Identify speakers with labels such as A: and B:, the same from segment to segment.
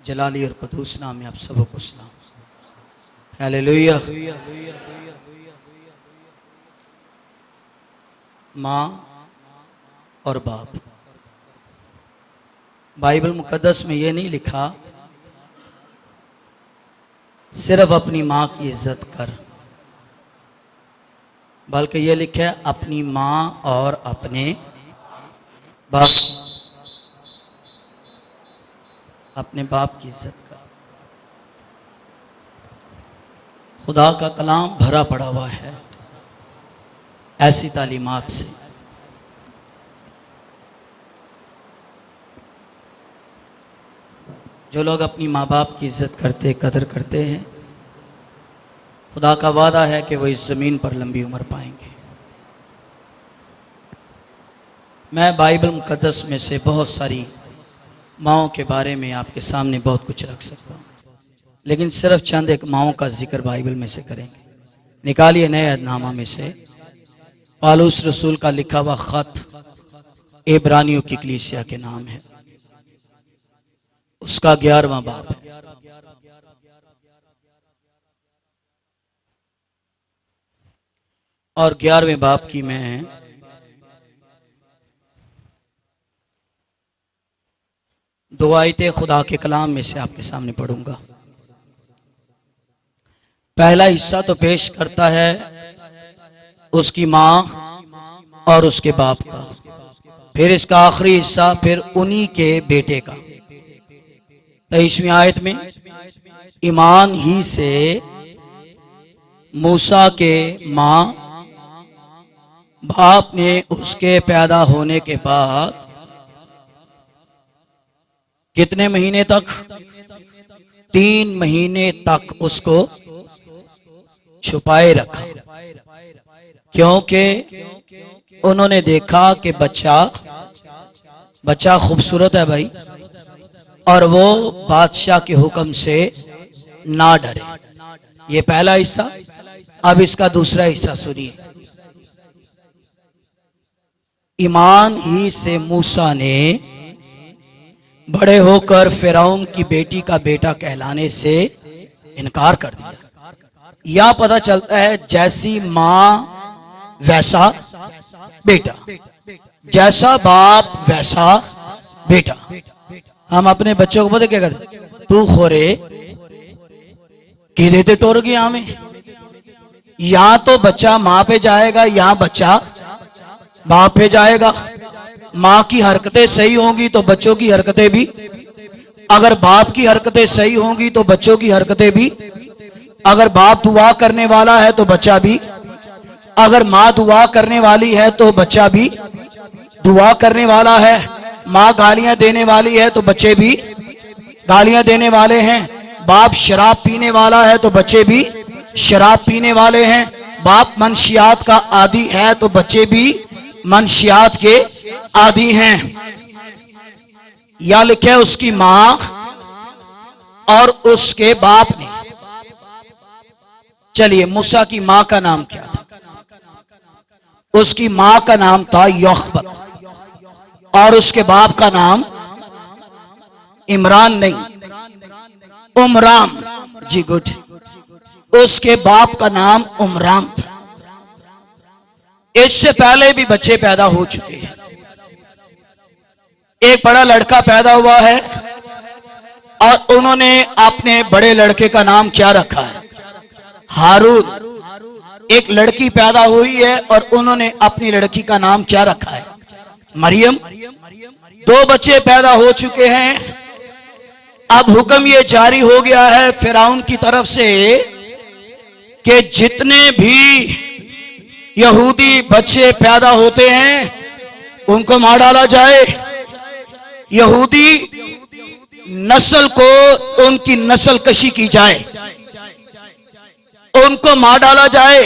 A: जलाली और कदूस नाम में आप सबों को सलाम। हालेलुया। माँ और बाप, बाइबल मुकद्दस में ये नहीं लिखा सिर्फ अपनी माँ की इज्जत कर, बल्कि ये लिखा है अपनी माँ और अपने बाप, अपने बाप की इज्जत कर। खुदा का कलाम भरा पड़ा हुआ है ऐसी तालीमात से। जो लोग अपनी माँ बाप की इज्जत करते, कदर करते हैं, खुदा का वादा है कि वो इस ज़मीन पर लंबी उम्र पाएंगे। मैं बाइबल मुकद्दस में से बहुत सारी माँओं के बारे में आपके सामने बहुत कुछ रख सकता हूँ, लेकिन सिर्फ चंद एक माँओं का जिक्र बाइबल में से करेंगे। निकालिए नए अहदनामा में से पौलुस रसूल का लिखा हुआ खत इब्रानियों की कलीसिया के नाम है, उसका 11वां बाब है। और 11वें बाब की मैं दो आयतें खुदा के कलाम में से आपके सामने पढ़ूंगा। पहला हिस्सा तो पेश करता है उसकी माँ और उसके बाप का, फिर इसका आखिरी हिस्सा फिर उन्हीं के बेटे का। 23वीं आयत में ईमान ही से मूसा के माँ बाप ने उसके पैदा होने के बाद कितने महीने तक, 3 महीने तक उसको छुपाए रखा, क्योंकि उन्होंने देखा कि बच्चा खूबसूरत है भाई, और वो बादशाह के हुक्म से ना डरे। ये पहला हिस्सा। अब इसका दूसरा हिस्सा सुनिए। ईमान ही से मूसा ने बड़े होकर फिरौन की बेटी का बेटा कहलाने से इनकार कर दिया। यह पता चलता है जैसी माँ वैसा बेटा, जैसा बाप वैसा बेटा। हम अपने बच्चों को पता क्या कहते, तू खोरे कि देते टोर गया हमें। यहाँ तो बच्चा माँ पे जाएगा, यहाँ बच्चा बाप पे जाएगा। माँ की हरकतें सही होंगी तो बच्चों की हरकतें भी, अगर बाप की हरकतें सही होंगी तो बच्चों की हरकतें भी। अगर बाप दुआ करने वाला है तो बच्चा भी, अगर माँ दुआ करने वाली है तो बच्चा भी दुआ करने वाला है। माँ गालियां देने वाली है तो बच्चे भी गालियां देने वाले हैं। बाप शराब पीने वाला है तो बच्चे भी शराब पीने वाले हैं। बाप मनशियात का आदी है तो बच्चे भी मनशियात के आदी हैं। या लिखे उसकी माँ और उसके बाप ने। चलिए, मूसा की माँ का नाम क्या था? उसकी माँ का नाम था योखबत और उसके बाप का नाम इमरान नहीं, उमराम। जी गुड। उसके बाप का नाम उमराम था। इससे पहले भी बच्चे पैदा हो चुके हैं। एक बड़ा लड़का पैदा हुआ है और उन्होंने अपने बड़े लड़के का नाम क्या रखा है? हारून। एक लड़की पैदा हुई है और उन्होंने अपनी लड़की का नाम क्या रखा है? मरियम। 2 बच्चे पैदा हो चुके हैं। अब हुक्म ये जारी हो गया है फिरौन की तरफ से कि जितने भी यहूदी बच्चे पैदा होते हैं उनको मार डाला जाए। यहूदी नस्ल को उनकी नस्ल कशी की जाए, उनको मार डाला जाए।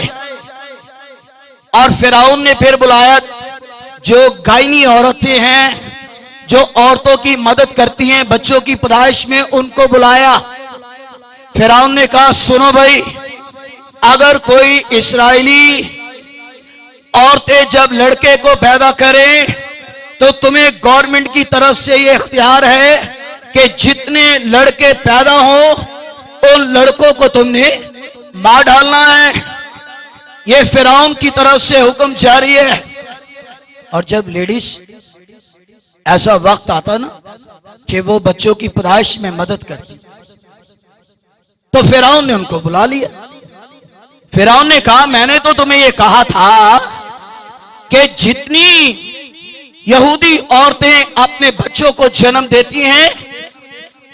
A: और फिरौन ने फिर बुलाया जो गायनी औरतें हैं, जो औरतों की मदद करती हैं बच्चों की पैदाइश में, उनको बुलाया। फिरौन ने कहा, सुनो भाई, अगर कोई इस्राएली औरतें जब लड़के को पैदा करें तो तुम्हें गवर्नमेंट की तरफ से ये इख्तियार है कि जितने लड़के पैदा हो उन लड़कों को तुमने मार डालना है। ये फिरौन की तरफ से हुक्म जारी है। और जब लेडीज ऐसा वक्त आता ना कि वो बच्चों की पैदाइश में मदद करती, तो फिरौन ने उनको बुला लिया। फिरौन ने कहा, मैंने तो तुम्हें ये कहा था कि जितनी यहूदी औरतें अपने बच्चों को जन्म देती हैं,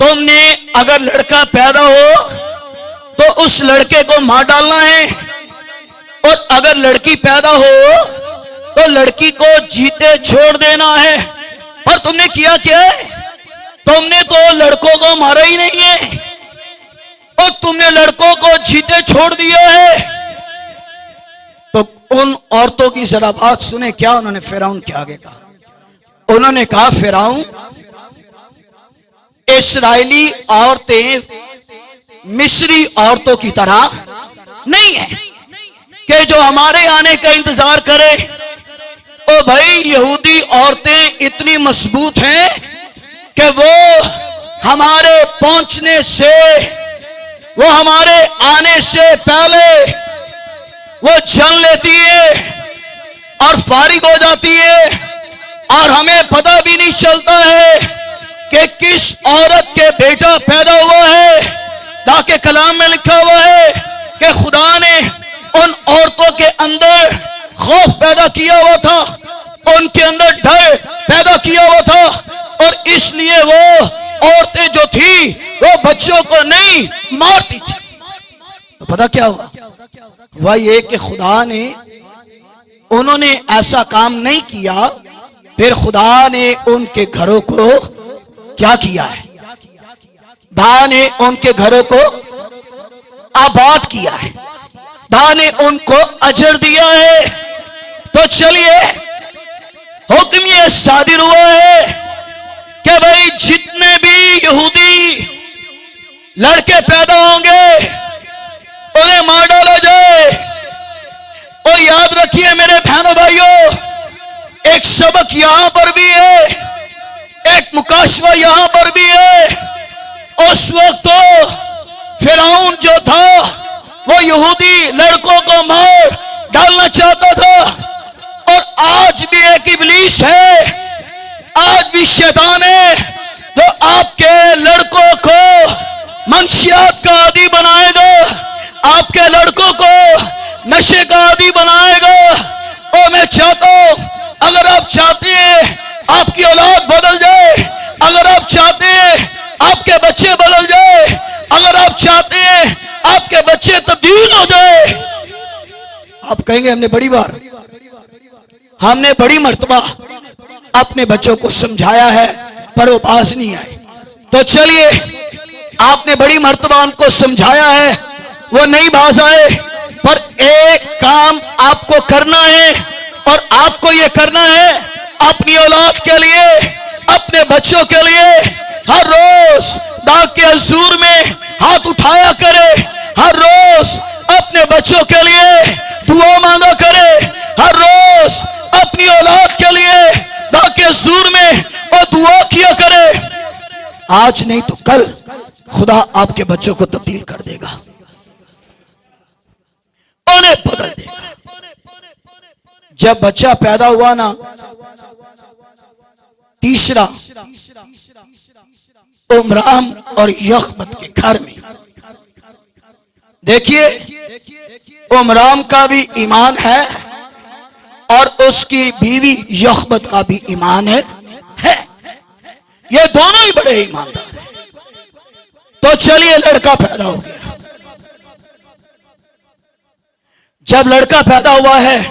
A: तुमने अगर लड़का पैदा हो तो उस लड़के को मार डालना है, और अगर लड़की पैदा हो तो लड़की को जीते छोड़ देना है। और तुमने किया क्या? तुमने तो लड़कों को मारा ही नहीं है और तुमने लड़कों को जीते छोड़ दिया है। तो उन औरतों की जरा बात सुने, क्या उन्होंने फिरौन के आगे कहा। उन्होंने कहा, फिरौन, इस्राएली औरतें मिस्री औरतों की तरह नहीं है कि जो हमारे आने का इंतजार करे। ओ भाई, यहूदी औरतें इतनी मजबूत हैं कि वो हमारे पहुंचने से, वो हमारे आने से पहले वो जल लेती है और फारिग हो जाती है, और हमें पता भी नहीं चलता है कि किस औरत के बेटा पैदा हुआ है। ताकि कलाम में लिखा हुआ है कि खुदा ने उन औरतों के अंदर खौफ पैदा किया हुआ था, उनके अंदर डर पैदा किया हुआ था, और इसलिए वो औरतें जो थी वो बच्चों को नहीं मारती थी। तो पता क्या हुआ? वह ये कि खुदा ने, उन्होंने ऐसा काम नहीं किया, फिर खुदा ने उनके घरों को क्या किया है? खुदा ने उनके घरों को आबाद किया है, खुदा ने उनको अजर दिया है। तो चलिए, हुक्म ये सादिर हुआ है कि भाई जितने भी यहूदी लड़के पैदा होंगे उन्हें मार डाला जाए। और याद रखिए मेरे बहनों भाइयों, एक सबक यहां पर भी है, एक मुकाशवा यहां पर भी है। उस वक्त तो फिरौन जो था वो यहूदी लड़कों को मार डालना चाहता था, और आज भी एक इब्लीस है, आज भी शैतान है जो आपके लड़कों को मंशियात का आदी बनाएगा, आपके लड़कों को नशे का आदी बनाएगा। और मैं चाहता हूं, अगर आप चाहते हैं आपकी औलाद बदल जाए, अगर आप चाहते हैं आपके बच्चे बदल जाए, अगर आप चाहते हैं आपके बच्चे तब्दील हो जाए, आप कहेंगे हमने बड़ी मर्तबा अपने बच्चों को समझाया है पर वो बाज नहीं आए। तो चलिए, आपने बड़ी मर्तबा उनको समझाया है, वो नहीं बाज आए, पर एक काम आपको करना है, और आपको ये करना है अपनी औलाद के लिए, अपने बच्चों के लिए हर रोज दाग के हजूर में हाथ उठाया करे, हर रोज अपने बच्चों के लिए दुआ मांगा करे, हर रोज अपनी औलाद के लिए दाग के हजूर में और दुआ किया करे। आज नहीं तो कल खुदा आपके बच्चों को तब्दील कर देगा, उन्हें बदल देगा। जब बच्चा पैदा हुआ ना, तीसरा उमराम और यखबत के घर में, देखिए उमराम का भी ईमान है और उसकी बीवी यखबत का भी ईमान है। ये दोनों ही बड़े ईमानदार हैं। तो चलिए, लड़का पैदा हो गया। जब लड़का पैदा हुआ है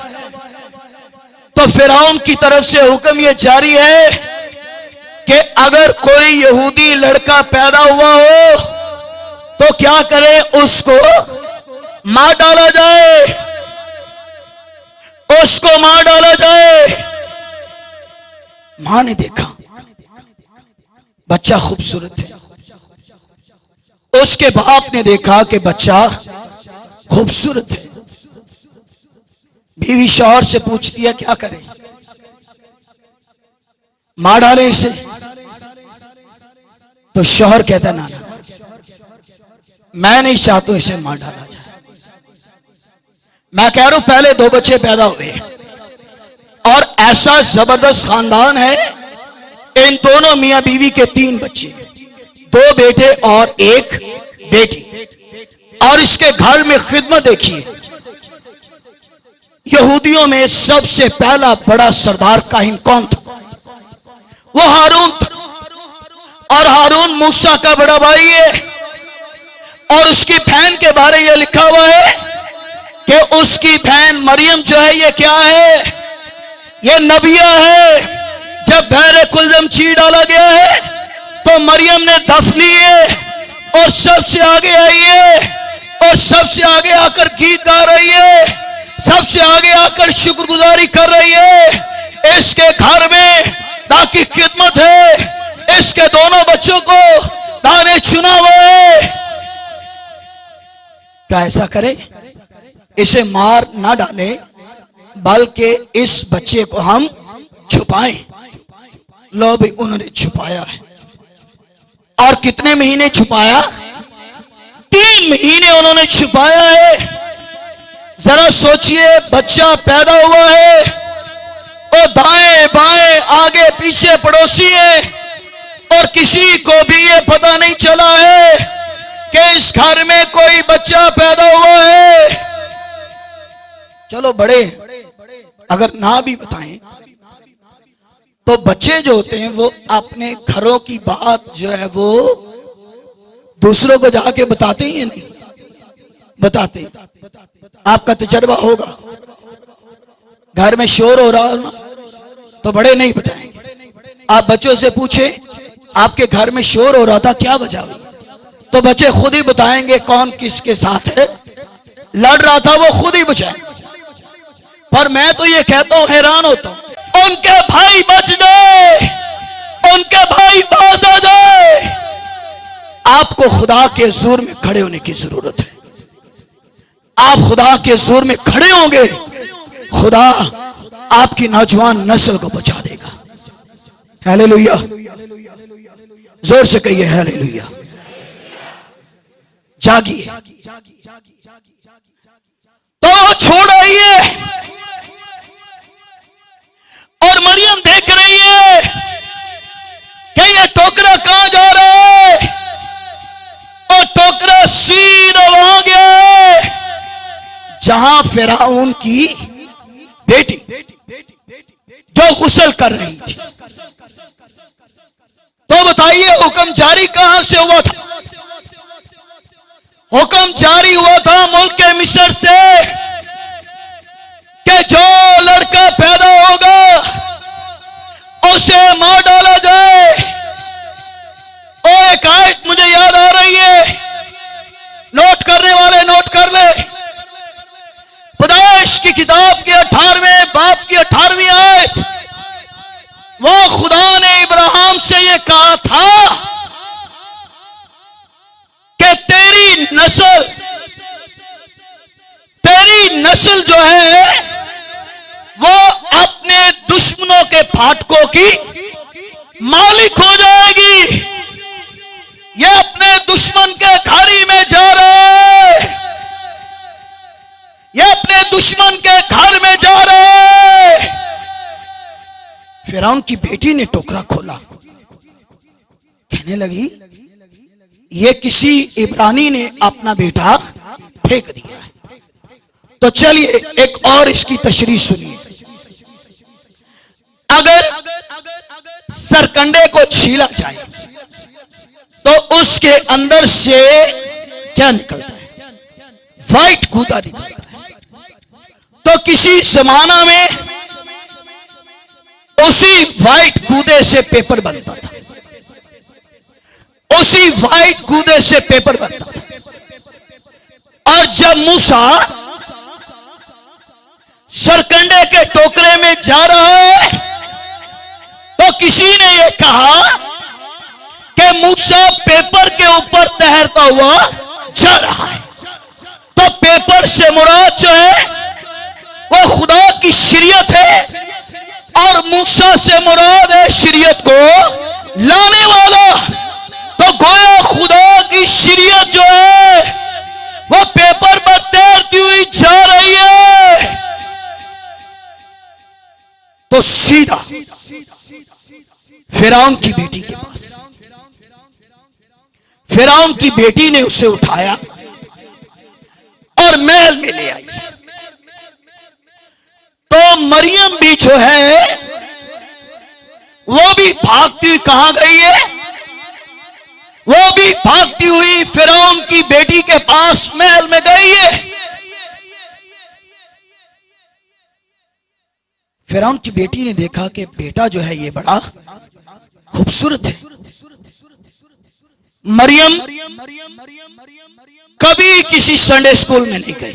A: तो फिरौन की तरफ से हुक्म यह जारी है कि अगर कोई यहूदी लड़का पैदा हुआ हो तो क्या करे, उसको मार डाला जाए, उसको मार डाला जाए। मां ने देखा बच्चा खूबसूरत है, उसके बाप ने देखा कि बच्चा खूबसूरत है। बीवी शौहर से पूछती है क्या करे, मार डाले इसे। तो शौहर कहता ना ना, मैं नहीं चाहता इसे मार डाला जाए। मैं कह रहा हूं पहले 2 बच्चे पैदा हुए और ऐसा जबरदस्त खानदान है, इन दोनों मियां बीवी के 3 बच्चे, 2 बेटे और 1 बेटी। और इसके घर में खिदमत देखिए, यहूदियों में सबसे पहला बड़ा सरदार काहिन कौन था? वो हारून था। और हारून मूसा का बड़ा भाई है। और उसकी बहन के बारे में लिखा हुआ है कि उसकी बहन मरियम जो है ये क्या है? ये नबिया है। जब बहरे कुलजम चीर डाला गया है तो मरियम ने दफ लिए और सबसे आगे आई है और सबसे आगे आकर गीत गा रही है, सबसे आगे आकर शुक्रगुजारी कर रही है। इसके घर में ताकि खिदमत है, इसके दोनों बच्चों को दाने चुना हुआ है। क्या ऐसा करे? इसे मार ना डाले, बल्कि इस बच्चे को हम छुपाएं। लो भी उन्होंने छुपाया है। और कितने महीने छुपाया? 3 महीने उन्होंने छुपाया है। जरा सोचिए, बच्चा पैदा हुआ है और दाएं बाएं आगे पीछे पड़ोसी है और किसी को भी ये पता नहीं चला है कि इस घर में कोई बच्चा पैदा हुआ है। चलो बड़े अगर ना भी बताएं तो बच्चे जो होते हैं वो अपने घरों की बात जो है वो दूसरों को जाके बताते ही नहीं, बताते। आपका तजर्बा होगा, घर में शोर हो रहा हो ना तो बड़े नहीं बताएंगे। आप बच्चों से पूछे आपके घर में शोर हो रहा था, क्या वजह हुई? तो बच्चे खुद ही बताएंगे कौन किसके साथ है लड़ रहा था, वो खुद ही बताएंगे। पर मैं तो ये कहता हूं, हैरान होता हूं, उनके भाई बच गए, उनके भाई बाज आ गए। आपको खुदा के जोर में खड़े होने की जरूरत है। आप खुदा के जोर में खड़े होंगे, खुदा आपकी नौजवान नस्ल को बचा देगा। हालेलुया, जोर से कहिए हालेलुया। जागिए। तो छोड़ आई है और मरियम देख रही है कि ये टोकरा कहां जा रहा है, और टोकरा सीधा वहां गया जहां फिरौन की बेटी जो गुस्ल कर रही थी। तो बताइए हुक्म जारी कहां से हुआ था? हुक्म जारी हुआ था मुल्क मिस्र से कि जो लड़का पैदा होगा उसे मार डाला जाए। और एक आयत मुझे याद आ रही है, नोट करने वाले नोट कर ले। पैदाइश की किताब के 18वें बाब की 18वीं आयत, वो खुदा ने इब्राहिम से ये कहा था कि तेरी नस्ल जो है वो अपने दुश्मनों के फाटकों की मालिक हो जाएगी। ये अपने दुश्मन के घारी में जा रहा है, ये अपने दुश्मन के घर में जा रहा है। फिरौन की बेटी ने टोकरा खोला, कहने लगी ये किसी इब्रानी ने अपना बेटा फेंक दिया है। तो चलिए एक और इसकी तशरीह सुनिए। अगर सरकंडे को छीला जाए तो उसके अंदर से क्या निकलता है? व्हाइट गूदा निकलता है। तो किसी जमाना में उसी व्हाइट गूदे से पेपर बनता था, उसी व्हाइट गूदे से पेपर बनता था। और जब मूसा सरकंडे के टोकरे में जा रहा है तो किसी ने यह कहा कि मूसा पेपर के ऊपर तैरता हुआ जा रहा है। तो पेपर से मुराद जो है वो खुदा की शरीयत है और मूसा से मुराद है शरीयत को लाने वाला। तो गोया खुदा की शरीयत जो है वो पेपर पर तैरती हुई जा रही है, तो सीधा फिरौन की बेटी के पास, फिरौन की बेटी ने उसे उठाया और महल में ले आई। तो मरियम भी जो है वो भी भागती हुई कहां गई है? वो भी भागती हुई फिरौन की बेटी के पास महल में गई है। फिरौन की बेटी ने देखा कि बेटा जो है ये बड़ा खूबसूरत है। मरियम कभी किसी संडे स्कूल में नहीं गई,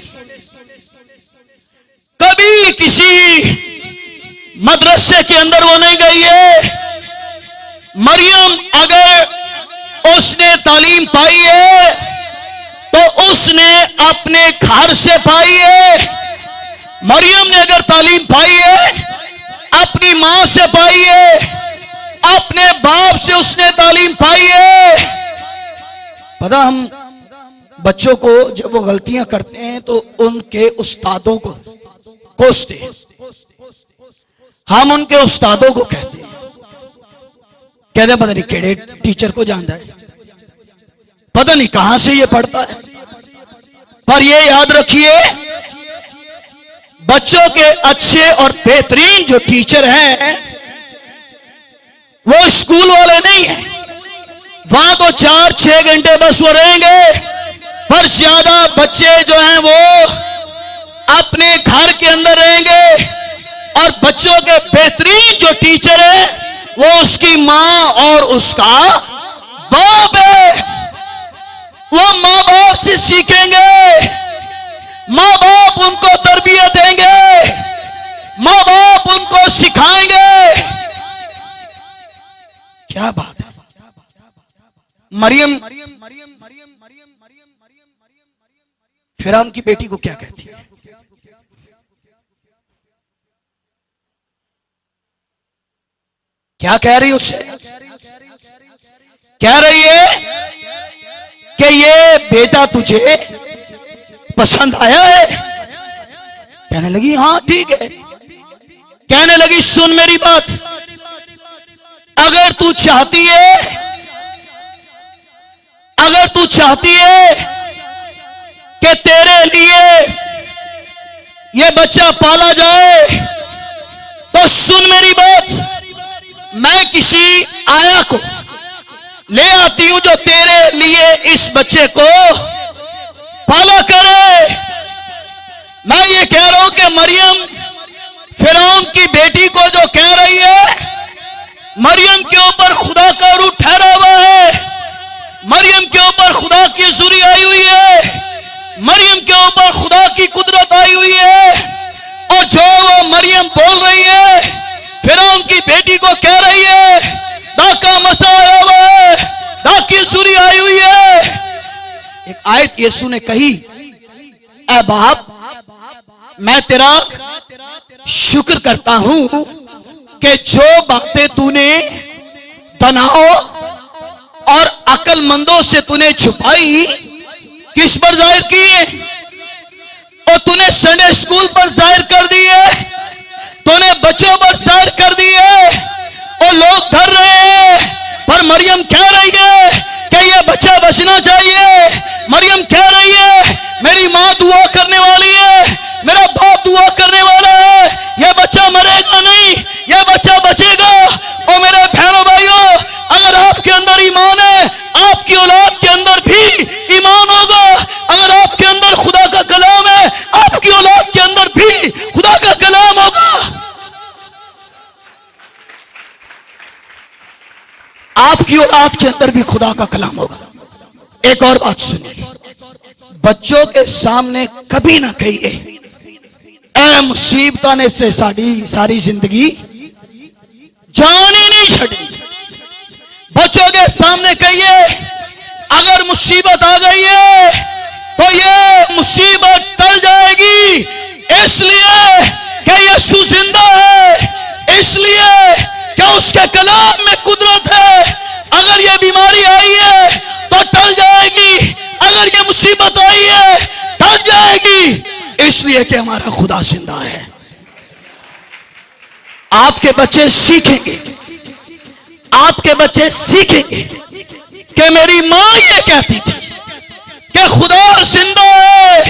A: कभी किसी मदरसे के अंदर वो नहीं गई है। मरियम अगर उसने तालीम पाई है तो उसने अपने घर से पाई है। मरियम ने अगर तालीम पाई है अपनी मां से पाई है, अपने बाप से उसने तालीम पाई है। पता, हम बच्चों को जब वो गलतियां करते हैं तो उनके उस्तादों को कोसते हैं। हम उनके उस्तादों को कहते हैं, पता नहीं केड़े टीचर को जानता है, पता नहीं कहां से ये पढ़ता है। पर ये याद रखिए, बच्चों के अच्छे और बेहतरीन जो टीचर हैं वो स्कूल वाले नहीं हैं। वहां तो 4-6 घंटे बस वो रहेंगे, पर ज्यादा बच्चे जो हैं वो अपने घर के अंदर रहेंगे। और बच्चों के बेहतरीन जो टीचर है वो उसकी मां और उसका बाप है। वो मां बाप से सीखेंगे, मां बाप उनको तरबियत देंगे, मां बाप उनको सिखाएंगे। क्या बात है। मरियम फिरौन की बेटी को क्या कहती है? क्या कह रही है उससे? कह रही है कि ये बेटा तुझे पसंद आया है? कहने लगी हाँ ठीक है। कहने लगी सुन मेरी बात, अगर तू चाहती है, अगर तू चाहती है कि तेरे लिए ये बच्चा पाला जाए तो सुन मेरी बात, मैं किसी आया को ले आती हूं जो तेरे लिए इस बच्चे को पाला करे। मैं ये कह रहा हूं कि मरियम फिरौन की बेटी को जो कह रही है, मरियम के ऊपर खुदा का रूह ठहरा हुआ है, मरियम के ऊपर खुदा की जुरी आई हुई है, मरियम के ऊपर खुदा की कुदरत आई हुई है। और जो वो मरियम बोल रही है, फिरौन की बेटी को कह रही है, दाका मसा आया हुआ है, दाकी सुरी आई हुई है। एक आयत यीशु ने कही, ऐ बाप मैं तेरा शुक्र करता हूं कि जो बातें तूने दनाओं और अकलमंदों से तूने छुपाई, किस पर जाहिर की है? और तूने संडे स्कूल पर जाहिर कर दी है, तूने बच्चों पर जाहिर कर दी है। और लोग डर रहे हैं, पर मरियम कह रही है कि यह बच्चा बचना चाहिए। मरियम कह रही है मेरी मां दुआ करने वाली है, मेरा बाप दुआ करने वाला है, यह बच्चा मरेगा नहीं, यह बच्चा बचेगा। और मेरे बहनों भाइयों, अगर आपके अंदर ईमान है, आपकी औलाद के अंदर भी ईमान होगा। अगर आपके अंदर खुदा का कलाम है, आपकी औलाद के अंदर भी खुदा का कलाम होगा। आपकी औलाद के अंदर भी खुदा का कलाम होगा। एक और बात सुनिए, बच्चों के सामने कभी ना कहिए ऐ मुसीबतां ने से सारी जिंदगी जान ही नहीं छड़ी। बच्चों के सामने कहिए अगर मुसीबत आ गई है तो ये मुसीबत टल जाएगी, इसलिए कि यीशु जिंदा है, इसलिए कि उसके कलाम में कुदरत है। अगर ये बीमारी आई है तो टल जाएगी, अगर ये मुसीबत आई है टल जाएगी, इसलिए कि हमारा खुदा जिंदा है। आपके बच्चे सीखेंगे, आपके बच्चे सीखेंगे कि मेरी मां ये कहती थी कि खुदा जिंदा है।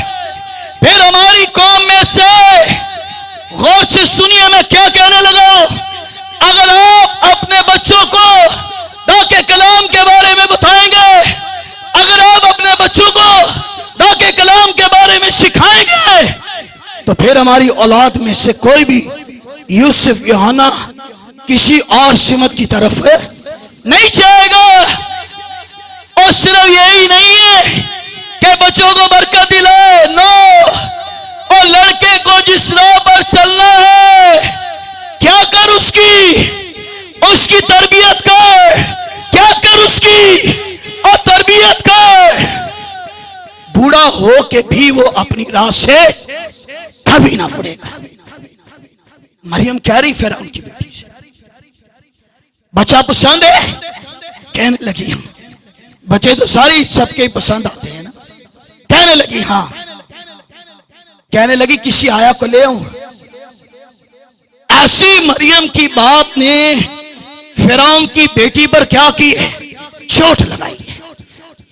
A: फिर हमारी कौम में से, गौर से सुनिए मैं क्या कहने लगा हूं, अगर आप अपने बच्चों को खुदा के कलाम के बारे में बताएंगे, अगर आप अपने बच्चों को खुदा के कलाम के बारे में सिखाएंगे, तो फिर हमारी औलाद में से कोई भी यूसुफ यूहन्ना किसी और सिमत की तरफ नहीं जाएगा। और सिर्फ यही नहीं है कि बच्चों को बरकत दिलाए, नो, और लड़के को जिस राह पर चलना है क्या कर उसकी तरबियत कर, क्या कर उसकी और तरबियत कर। बूढ़ा हो के भी वो अपनी राह से कभी ना मुड़ेगा। मरियम कह रही फिरौन की बेटी से, बच्चा पसंद है? कहने लगी हम, बच्चे तो सारी सबके पसंद आते हैं ना। कहने लगी हाँ। कहने लगी किसी आया को ले आऊं। ऐसी मरियम की बात ने फिरौन की बेटी पर क्या की है? चोट लगाई है।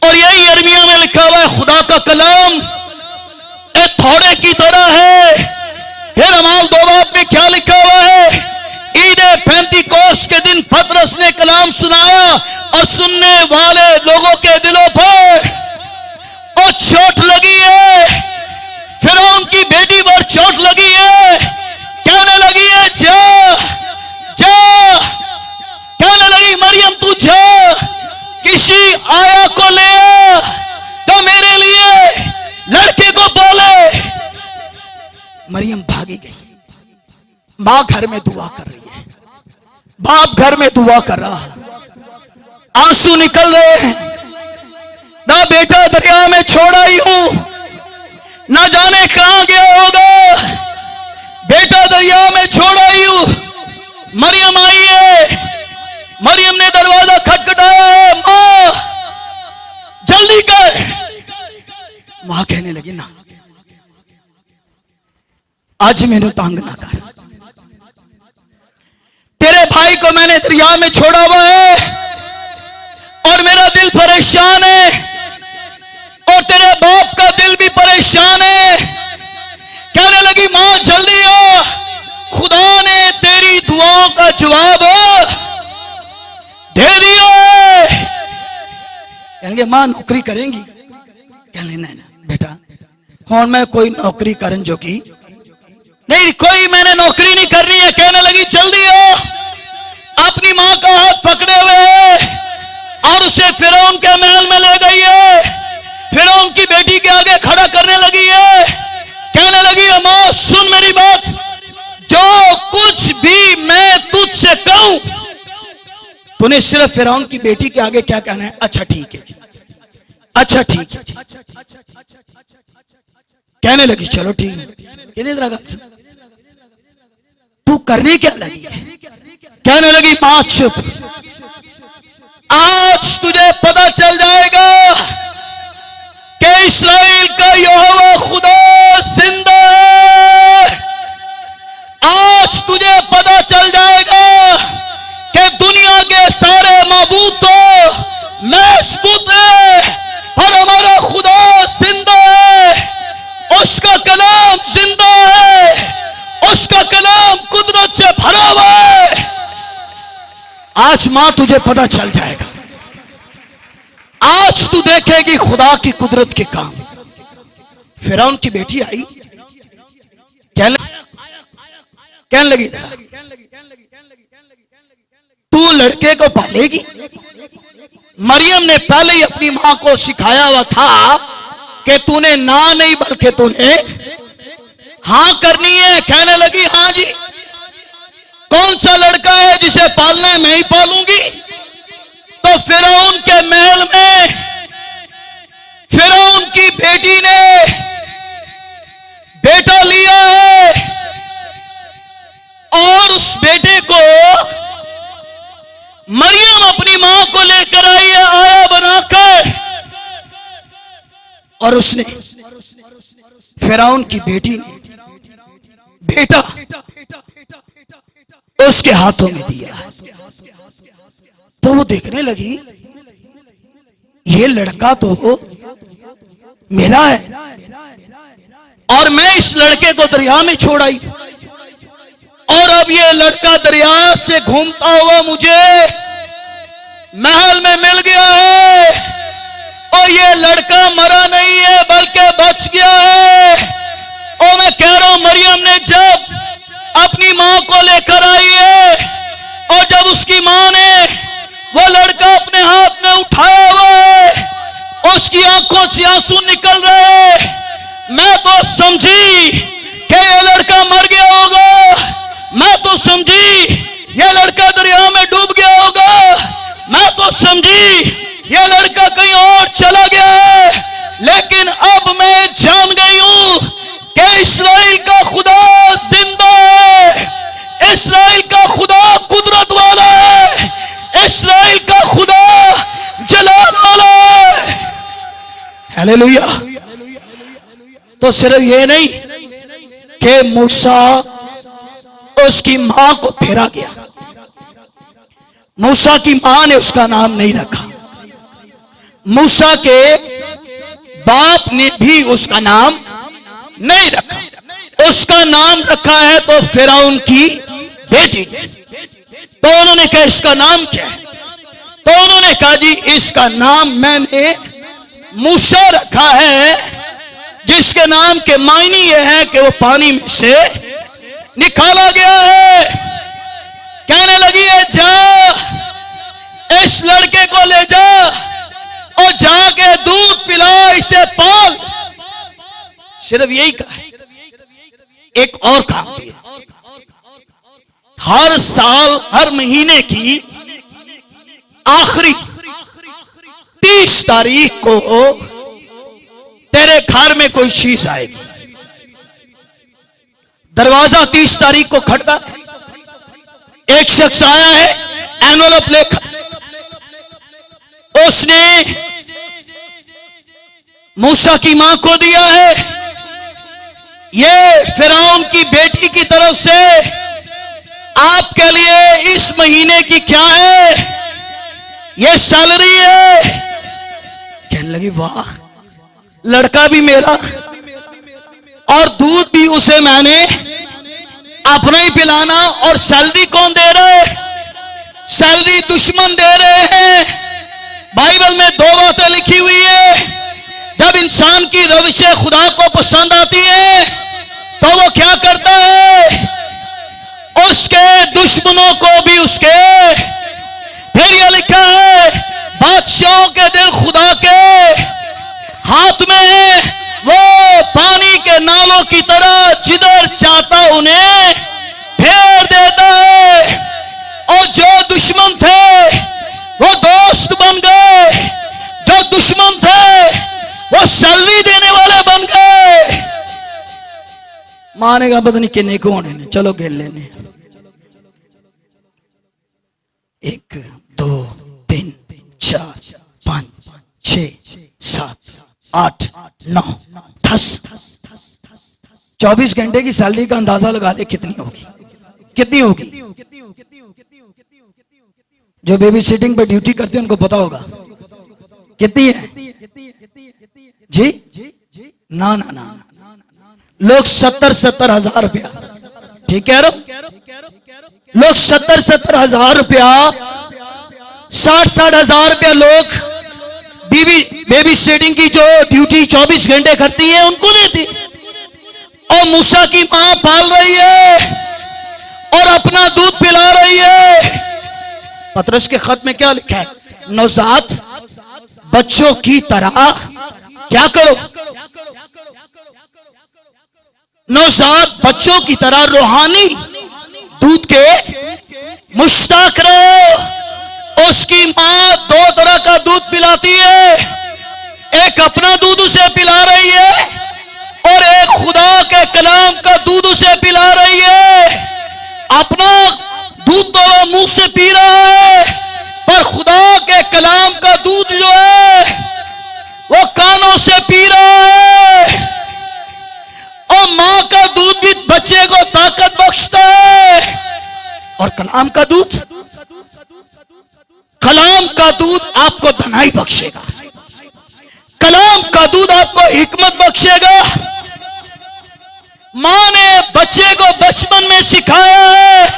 A: और यही यिर्मयाह में लिखा हुआ है, खुदा का कलाम एक थोड़े की तरह है। फिर अमाल 2 में क्या लिखा हुआ है? ईद पेंतिकोस्त के दिन पतरस ने कलाम सुनाया और सुनने वाले लोगों के दिलों पर और चोट लगी है। फिरौन की बेटी पर चोट लगी है। कहने लगी है जा जा, कहने लगी मरियम तू जा, किसी आया को ले आ तो मेरे लिए लड़के को बोले। मरियम भागी गई। मां घर में दुआ कर रही है, बाप घर में दुआ कर रहा है, आंसू निकल रहे हैं। ना बेटा दरिया में छोड़ आई हूं, ना जाने कहां गया होगा, बेटा दरिया में छोड़ आई हूं। मरियम आई है, मरियम ने दरवाजा खटखटाया है, मां जल्दी कर। मां कहने लगी ना, आज मैंने तंग ना कर, तेरे भाई को मैंने दरिया में छोड़ा हुआ है और मेरा दिल परेशान है और तेरे बाप का दिल भी परेशान है। कहने लगी मां जल्दी आ, खुदा ने तेरी दुआओं का जवाब दे दिया। कहेंगे मां नौकरी करेंगी? कहने नहीं बेटा, हुण मैं कोई नौकरी करन जोगी नहीं, कोई मैंने नौकरी नहीं करनी है। कहने लगी जल्दी आओ। अपनी मां का हाथ पकड़े हुए और उसे फिरौन के महल में ले गई है। फिरौन की बेटी के आगे खड़ा करने लगी है। कहने लगी मां सुन मेरी बात, जो कुछ भी मैं तुझसे कहूं तूने सिर्फ फिरौन की बेटी के आगे क्या कहना है? अच्छा ठीक है, अच्छा ठीक है। कहने लगी चलो ठीक है। कितनी तरह का तू करने क्या लगी है? कहने लगी मां चुप, आज तुझे पता चल जाएगा कि इस्राएल का यहोवा खुदा जिंदा है। आज तुझे पता चल जाएगा कि दुनिया के सारे माबूद तो मजबूत है और हमारा खुदा जिंदा है। उसका कलाम जिंदा है, उसका कलाम कुदरत से भरा हुआ है। आज मां तुझे पता चल जाएगा, आज तू देखेगी खुदा की कुदरत के काम। फिरौन की बेटी आई, कहने लगी तू लड़के को पालेगी? मरियम ने पहले ही अपनी मां को सिखाया हुआ था कि तूने ना नहीं बल्कि तूने हां करनी है। कहने लगी हां जी, कौन सा लड़का है जिसे पालना है? मैं ही पालूंगी। तो फिरौन के महल में फिरौन की बेटी ने बेटा लिया है और उस बेटे को मरियम अपनी मां को लेकर और उसने फिरौन की बेटी ने बेटा उसके हाथों में दिया। तो वो देखने लगी ये लड़का तो मेरा है और मैं इस लड़के को दरिया में छोड़ आई और अब ये लड़का दरिया से घूमता हुआ मुझे महल में मिल गया है और ये लड़का मरा नहीं है बल्कि बच गया है। और मैं कह रहा हूं मरियम ने जब अपनी मां को लेकर आई है और जब उसकी मां ने वो लड़का अपने हाथ में उठाया हुआ है, उसकी आंखों से आंसू निकल रहे, मैं तो समझी कि ये लड़का मर गया होगा। मैं तो समझी ये लड़का दरिया में डूब गया होगा। मैं तो समझी ये लड़का कहीं और चला गया है। लेकिन अब मैं जान गई हूं कि इस्राएल का खुदा जिंदा है, इस्राएल का खुदा कुदरत वाला है, इस्राएल का खुदा जलाल वाला है। हालेलुया। तो सिर्फ ये नहीं कि मूसा उसकी मां को फेरा गया, मूसा की मां ने उसका नाम नहीं रखा, मूसा के बाप ने भी उसका नाम नहीं रखा, उसका नाम रखा है तो फिरौन की बेटी। तो उन्होंने कहा इसका नाम क्या है? तो उन्होंने कहा जी इसका नाम मैंने मूसा रखा है, जिसके नाम के मायने ये है कि वो पानी में से निकाला गया है। कहने लगी है जा इस लड़के को ले जा और जाके दूध पिला, इसे पाल। सिर्फ यही कहा है, एक और काम भी है। हर साल हर महीने की आखिरी 30 तारीख को तेरे घर में कोई चीज आएगी। दरवाजा 30 तारीख को खटका, एक शख्स आया है एनवेलप लेकर, उसने मूसा की मां को दिया है, ये फिरौन की बेटी की तरफ से आपके लिए इस महीने की क्या है, ये सैलरी है। कहने लगी वाह, लड़का भी मेरा और दूध भी उसे मैंने अपना ही पिलाना, और सैलरी कौन दे रहा है? सैलरी दुश्मन दे रहे हैं। बाइबल में 2 बातें लिखी हुई है, जब इंसान की रविश खुदा को पसंद आती है तो वो क्या करता है, उसके दुश्मनों को भी उसके, फिर यह लिखा है बादशाहों के दिल खुदा के हाथ में है, वो पानी के नालों की तरह जिधर चाहता उन्हें फेर देता है। और जो दुश्मन थे वो दोस्त बन गए, जो दुश्मन थे वो सैलरी देने वाले बन गए। मानेगा पता नहीं किन्ने को होने ने, चलो खेल लेने। 1 2 3 4 5 6 7 8 9 10 24 घंटे की सैलरी का अंदाजा लगा दे कितनी होगी, कितनी होगी। जो बेबी सिटिंग पे ड्यूटी करते हैं उनको पता होगा कितनी है जी। ना ना ना, लोग 70-70 हजार रुपया, ठीक कह रहे हो, लोग 70-70 हजार रुपया, 60-60 हजार रुपया लोग बेबी सिटिंग की जो ड्यूटी 24 घंटे करती है उनको देती। और मूसा की मां पाल रही है और अपना दूध पिला रही है। पतरस के खत में क्या लिखा है, नवजात बच्चों की तरह क्या करो, नवजात बच्चों की तरह रूहानी दूध के मुश्ताक रहो। उसकी मां 2 तरह का दूध पिलाती है, एक अपना दूध उसे पिला रही है और एक खुदा के कलाम का दूध उसे पिला रही है। अपना दूध तो वो मुंह से पी रहा है, पर खुदा के कलाम का दूध जो है वो कानों जोरों से पी रहा है। और मां का दूध भी बच्चे को ताकत बख्शता है। और कलाम का दूध, कलाम का दूध आपको धनाई बख्शेगा। कलाम का दूध आपको हिकमत बख्शेगा। मां ने बच्चे को बचपन में सिखाया है,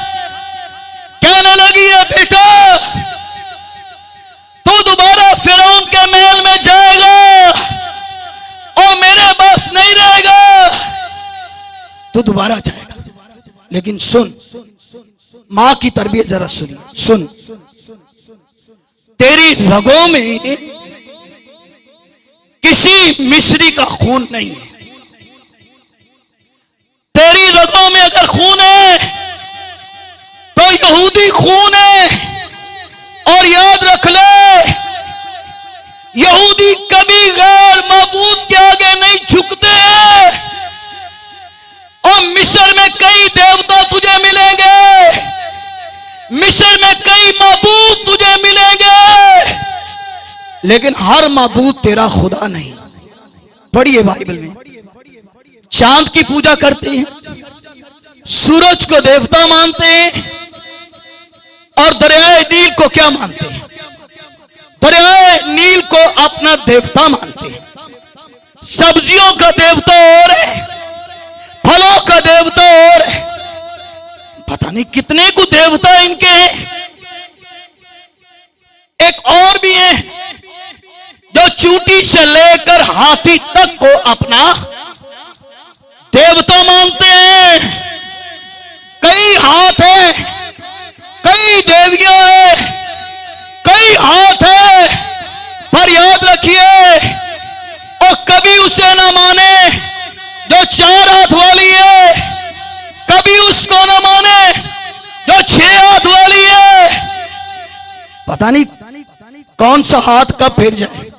A: कहने लगी है बेटा तू दोबारा फिरौन के महल में जाएगा और मेरे पास नहीं रहेगा, तू दोबारा जाएगा। लेकिन सुन, मां की तरबियत जरा सुनिए। सुन, तेरी रगों में किसी मिस्री का खून नहीं है। तेरी रगों में अगर खून है तो यहूदी खून है। और याद रख ले, यहूदी कभी गैर माबूद के आगे नहीं झुकते हैं। और मिस्र में कई देवता तुझे मिलेंगे, मिस्र में कई माबूद तुझे मिलेंगे, लेकिन हर माबूद तेरा खुदा नहीं। पढ़िए बाइबल में, चांद की पूजा करते हैं, सूरज को देवता मानते हैं, और दरियाए नील को क्या मानते हैं? दरियाए नील को अपना देवता मानते हैं। सब्जियों का देवता और है, फलों का देवता और है, पता नहीं कितने को देवता इनके हैं। एक और भी है जो चूंटी से लेकर हाथी तक को अपना देवता मानते हैं। कई हाथ है, कई देवियां है, कई हाथ है, पर याद रखिए और कभी उसे ना माने जो 4 हाथ वाली है, कभी उसको ना माने जो 6 हाथ वाली है। पता नहीं कौन सा हाथ कब फिर जाए।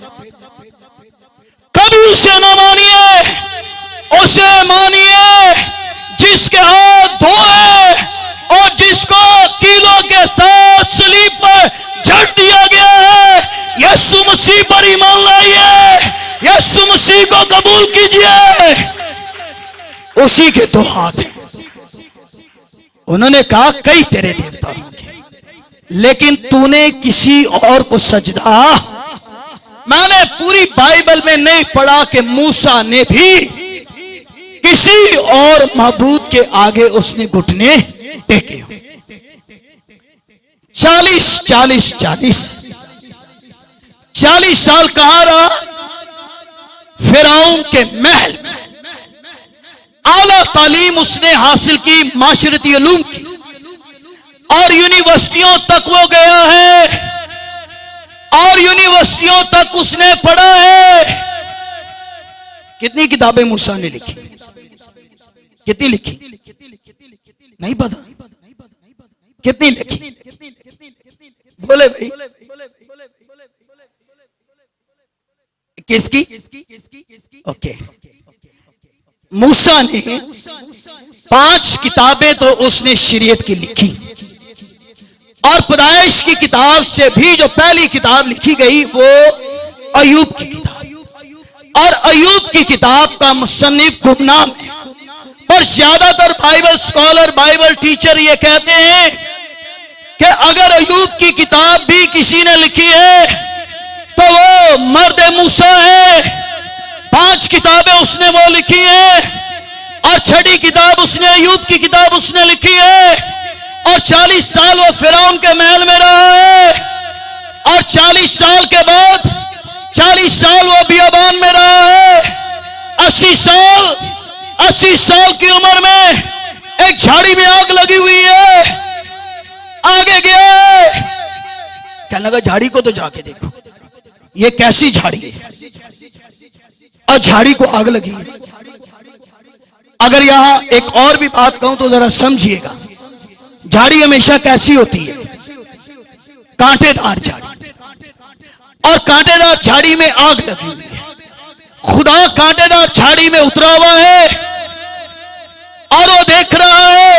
A: कभी उसे ना मानिए, उसे मानिए जिसके हाथ 2 है और जिसको कीलों के साथ सलीब पर जड़ दिया गया है। यीशु मसीह पर ईमान लाइए, यीशु मसीह को कबूल कीजिए। उसी के 2 हाथ हैं। उन्होंने कहा कई तेरे देवता होंगे, लेकिन तूने किसी और को सजदा। मैंने पूरी बाइबल में नहीं पढ़ा कि मूसा ने भी किसी और माबूद के आगे उसने घुटने टेके। 40 साल कहां रहा? फिरौन के महल में। आला तालीम उसने हासिल की, माशरती उलूम की, और यूनिवर्सिटियों तक वो गया है, और यूनिवर्सिटियों तक उसने पढ़ा है। कितनी किताबें मूसा ने लिखी? कितनी लिखी? नहीं पता। कितनी लिखी? बोले भाई, किसकी? ओके, मूसा ने 5 किताबें तो उसने शरीयत की लिखी, और पैदाइश की किताब से भी जो पहली किताब लिखी गई वो अयूब की किताब। और अयूब की किताब का मुसन्निफ गुमनाम है, पर ज्यादातर बाइबल स्कॉलर, बाइबल टीचर ये कहते हैं कि अगर अयूब की किताब भी किसी ने लिखी है तो वो मर्द मूसा है। 5 किताबें उसने वो लिखी है, और 6ठी किताब उसने अयूब की किताब उसने लिखी है। और 40 साल वो फिरौन के महल में रहा है, और 40 साल के बाद 40 साल वो बियाबान में रहा है। 80 साल की उम्र में एक झाड़ी में आग लगी हुई है। आगे गया, कहने लगा झाड़ी को तो जाके देखो, ये कैसी झाड़ी है, और झाड़ी को आग लगी है। अगर यहां एक और भी बात कहूं तो जरा समझिएगा, झाड़ी हमेशा कैसी होती है? कांटेदार झाड़ी, और कांटेदार झाड़ी में आग लगी हुई है। खुदा कांटेदार झाड़ी में उतरा हुआ है, और वो देख रहा है,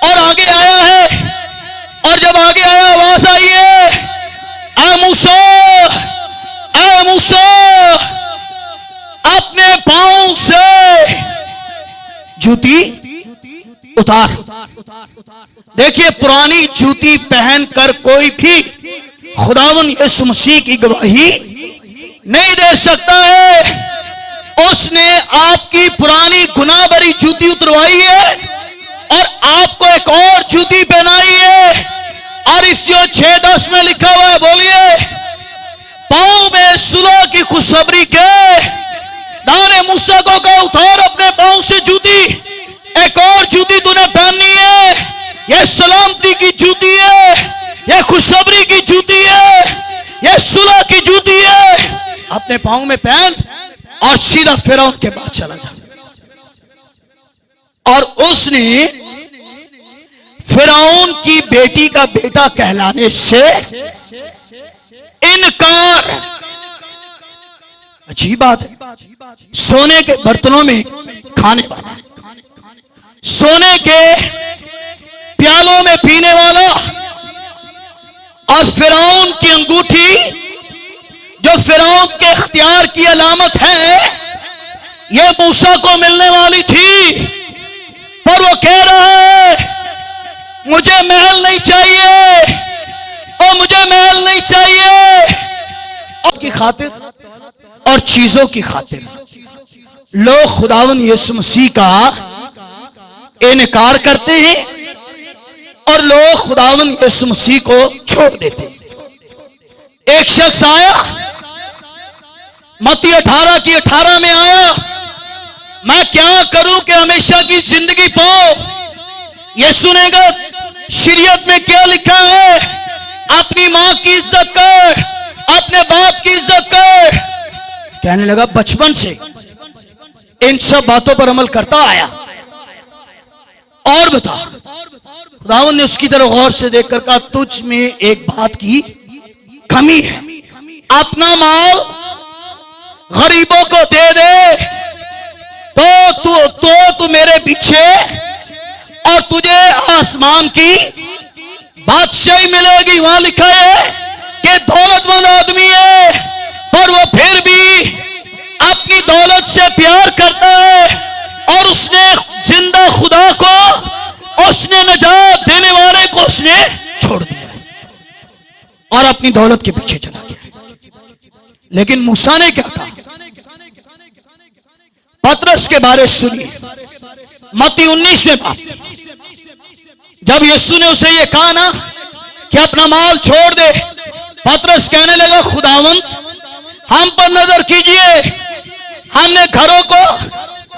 A: और आगे आया है। और जब आगे आया, आवाज आई है, ऐ मूसा, जूती उतार। देखिए, पुरानी जूती पहनकर कोई भी खुदावन यीशु मसीह की गवाही नहीं दे सकता है। उसने आपकी पुरानी गुनाह भरी जूती उतरवाई है और आपको एक और जूती पहनाई है। और इसी 6:10 में लिखा हुआ है, बोलिए, पांव में सुलह की खुशखबरी के दाने मूसा को कहा, उतार अपने पांव से जूती, एक और जूती तूने पहननी है। यह सलामती की जूती है, यह खुशखबरी की जूती है, यह सुलह की जूती है। अपने पांव में पहन और सीधा फिरौन के पास चला जा। और उसने फिरौन की बेटी का बेटा कहलाने से इनकार। अच्छी बात है, सोने के बर्तनों में खाने वाला, सोने के प्यालों में पीने वाला, और फिरौन की अंगूठी जो फिरौन के इख्तियार की अलामत है, यह मूसा को मिलने वाली थी। पर वो कह रहा है, मुझे महल नहीं चाहिए और मुझे महल नहीं चाहिए। और की खातिर और चीजों की खातिर लोग खुदावन यीशु मसीह का इनकार करते हैं और लोग खुदावन यीशु मसीह को छोड़ देते हैं। एक शख्स आया, मत्ती 18 की 18 में आया, मैं क्या करूं कि हमेशा की जिंदगी पाऊं। यीशु ने कहा, शरीयत में क्या लिखा है, अपनी मां की इज्जत कर, अपने बाप की इज्जत कर। कहने लगा, बचपन से इन सब बातों पर अमल करता आया। और बता, खुदावंद ने उसकी तरफ गौर से देखकर कहा, तुझ में एक बात की कमी है, अपना माल गरीबों को दे दे तो तू मेरे पीछे और तुझे आसमान की बादशाही मिलेगी। वहां लिखा है कि दौलतमंद आदमी है, पर वो फिर भी अपनी दौलत से प्यार करता है और उसने जिंदा खुदा को, उसने नजात देने वाले को उसने छोड़ दिया और अपनी दौलत के पीछे चला गया। लेकिन मूसा ने क्या कहा? पतरस के बारे सुनिए, मत्ती 19 में बात। जब यीशु ने उसे ये कहा ना कि अपना माल छोड़ दे, पतरस कहने लगा, खुदावंद हम पर नजर कीजिए, हमने घरों को,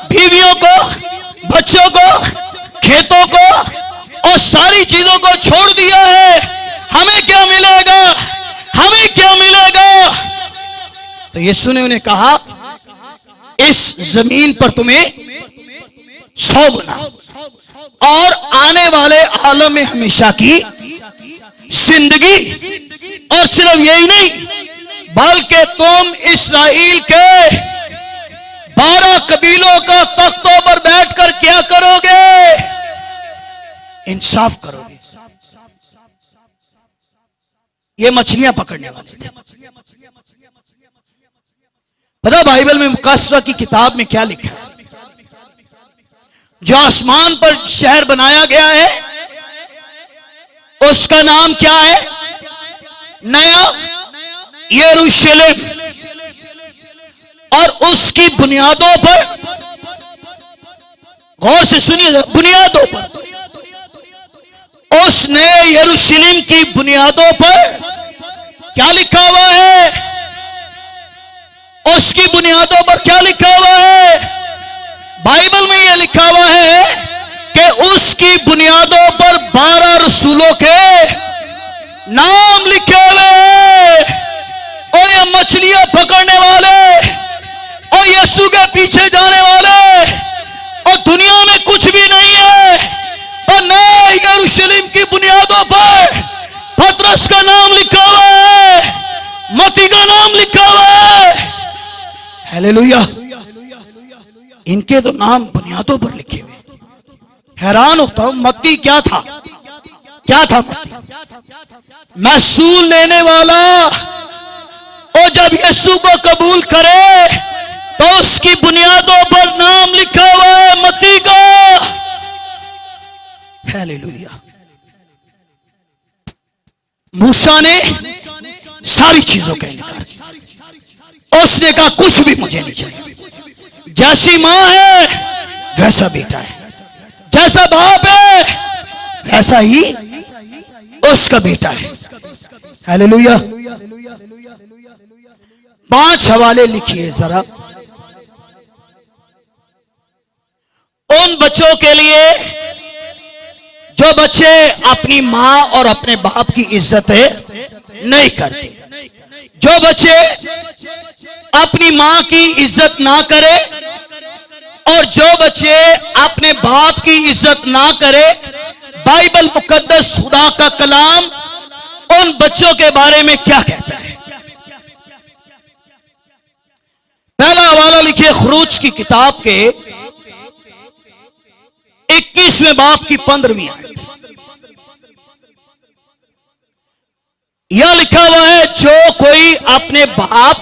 A: बीवियों को, बच्चों को, खेतों को और सारी चीजों को छोड़ दिया है, हमें क्या मिलेगा, हमें क्या मिलेगा? तो यीशु ने उन्हें कहा, इस जमीन पर तुम्हें 100 गुना और आने वाले आलम में हमेशा की जिंदगी। और सिर्फ यही नहीं, बल्कि तुम इस्राएल के 12 कबीलों का तख्तों पर बैठकर क्या करोगे? इंसाफ करोगे। ये मछलियां पकड़ने वाले थे। पता बाइबल में मुकासरा की किताब में क्या लिखा है? जो आसमान पर शहर बनाया गया है उसका नाम क्या है? नया यरूशलेम। और उसकी बुनियादों पर, गौर से सुनिए, बुनियादों पर, उस नए यरूशलेम की बुनियादों पर क्या लिखा हुआ है? उसकी बुनियादों पर क्या लिखा हुआ है? बाइबल में यह लिखा हुआ है कि उसकी बुनियादों पर 12 रसूलों के नाम लिखे हुए। और ये मछलियां पकड़ने वाले और यीशु के पीछे जाने वाले और दुनिया में कुछ भी नहीं है, पर नए यरूशलेम की बुनियादों पर पतरस का नाम लिखा हुआ है, मत्ती का नाम लिखा हुआ है। हालेलुया। इनके तो नाम बुनियादों पर लिखे हुए। हैरान होता हूं, मत्ती क्या था? क्या था मत्ती? महसूल लेने वाला। और जब यीशु को कबूल करे तो उसकी बुनियादों पर नाम लिखा हुआ है मत्ती का। सारी चीजों का इनकार। उसने कहा कुछ भी मुझे नहीं चाहिए। जैसी मां है वैसा बेटा है, जैसा बाप है वैसा ही उसका बेटा है। हालेलुया। 5 हवाले लिखिए जरा उन बच्चों के लिए जो बच्चे अपनी मां और अपने बाप की इज्जत नहीं करते, जो बच्चे अपनी मां की इज्जत ना करे और जो बच्चे अपने बाप की इज्जत ना करे। बाइबल मुकद्दस खुदा का कलाम उन बच्चों के बारे में क्या कहता है? पहला हवाला लिखिए खुरूज की किताब के 21वें बाब की 15वीं आयत। यह लिखा हुआ है, जो कोई अपने बाप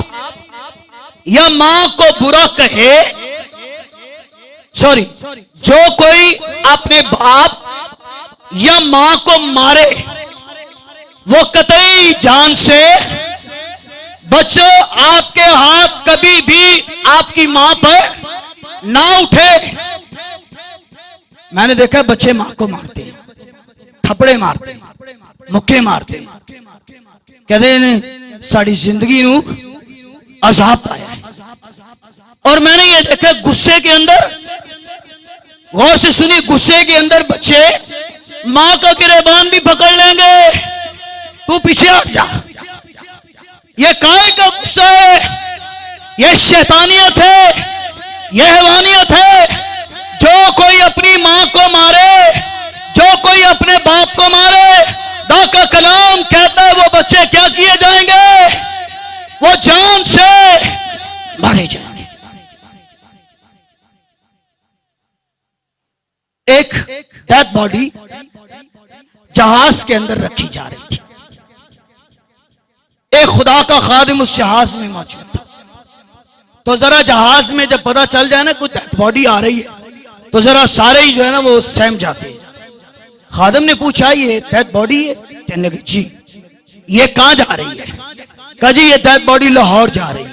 A: या मां को बुरा कहे, सॉरी, जो कोई अपने बाप या मां को मारे वो कतई जान से। बच्चों, आपके हाथ कभी भी आपकी मां पर ना उठे। मैंने देखा बच्चे मां को मारते हैं, थप्पड़े मारते हैं, मुक्के मारते हैं, कहते हैं साड़ी जिंदगी नू अजाब पाया है। और मैंने ये देखा गुस्से के अंदर, गौर से सुनिए, गुस्से के अंदर बच्चे मां का गिरेबान भी पकड़ लेंगे, तू पीछे हट जा। ये काहे का गुस्सा है? ये शैतानियत है, ये हैवानियत है। जो कोई अपनी मां को मारे, जो कोई अपने बाप को मारे, खुदा का कलाम कहता है वो बच्चे क्या किए जाएंगे? वो जान से मारे जाएंगे। एक डेड बॉडी जहाज के अंदर रखी जा रही थी। एक खुदा का खादिम उस जहाज में मौजूद था। तो जरा जहाज में जब पता चल जाए ना कोई डेड बॉडी आ रही है तो जरा सारे ही जो है ना वो सहम जाते हैं। खादिम ने पूछा ये डेड बॉडी है? कहने लगे जी। ये कहां जा रही है? कहा जी ये डेड बॉडी लाहौर जा रही है।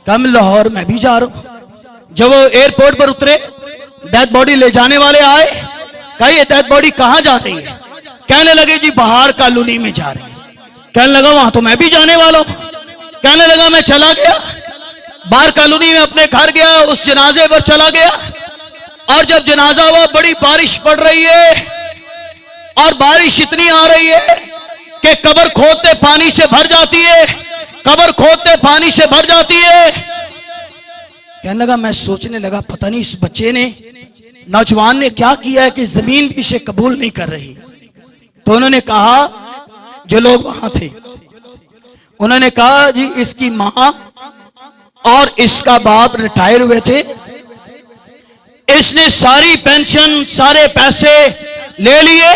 A: कहा मैं लाहौर मैं भी जा रहा हूं। जब वो एयरपोर्ट पर उतरे, डेड बॉडी ले जाने वाले आए, कहा ये डेड बॉडी कहां जा रही है? कहने लगे जी बाहर कॉलोनी में जा रही है। कहने लगा वहां तो मैं भी जाने वाला हूं। कहने लगा मैं चला गया, बाहर कॉलोनी में अपने घर गया, उस जनाजे पर चला गया। और जब जनाजा हुआ बड़ी बारिश पड़ रही है और बारिश इतनी आ रही है कि कब्र खोदते पानी से भर जाती है, कब्र खोदते पानी से भर जाती है। कहने लगा मैं सोचने लगा पता नहीं इस बच्चे ने, नौजवान ने क्या किया है कि जमीन भी इसे कबूल नहीं कर रही। तो उन्होंने कहा, जो लोग वहां थे उन्होंने कहा जी इसकी मां और इसका बाप रिटायर हुए थे, इसने सारी पेंशन सारे पैसे ले लिए,